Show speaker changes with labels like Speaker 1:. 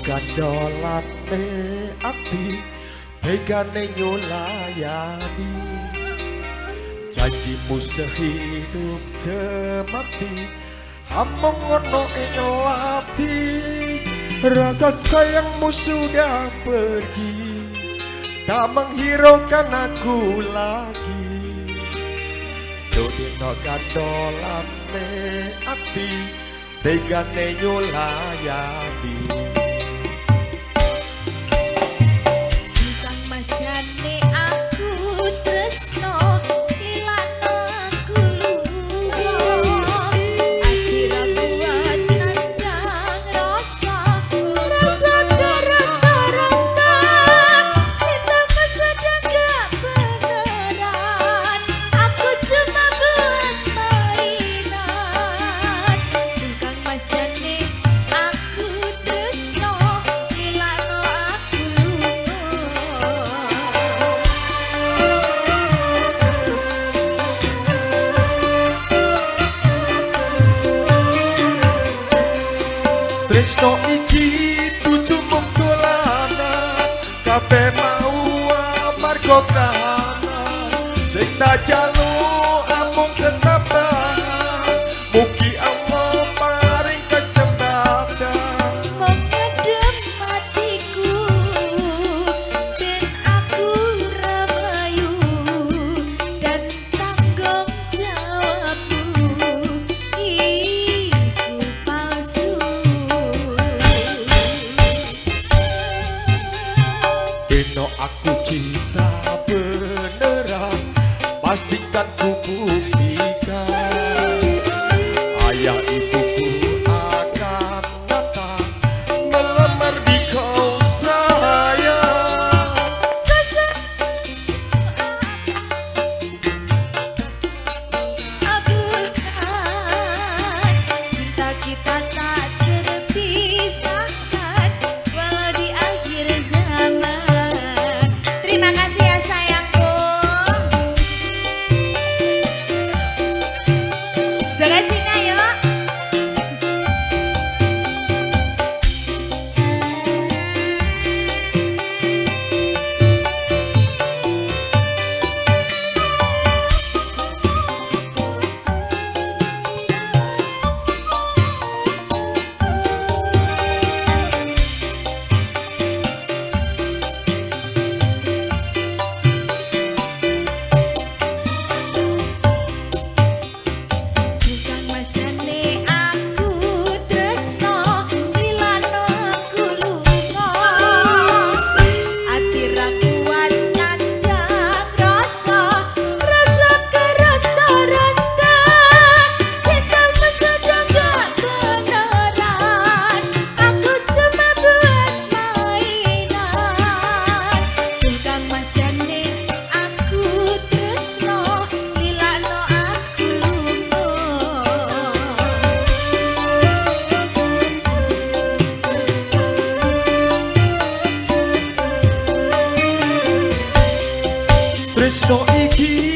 Speaker 1: Gandolane ati tegane nyulayani janjimu sehidup semati among ngono ing ati rasa sayangmu sudah pergi tak menghiraukan aku lagi dodino gandolane ati tegane nyulayani Tresno iki dudu mung dolanan kabeh mau amarga kahanan sing tak jaluk amung ketambahan mugi Allah paring kesempatan
Speaker 2: mengedem hatiku ben aku ora mlayu dan tanggung jawabku iku palsu.
Speaker 1: Dino aku cinta beneran pastikan ku buktikan ayah ibuku akan datang melamar di kau sayang
Speaker 2: Abulkan cinta kita tak terpisahkan walau di akhir zaman. Terima kasih ya sayangku. Jaga Cina yuk. Bukan mas jane aku tresno lilano aku lunga ati ra kuat nandhang rasa keronta-ronta cintamu sudah gak beneran aku cuma buat mainan bukan mas jane aku tresno lilano aku lunga.
Speaker 1: Tresno iki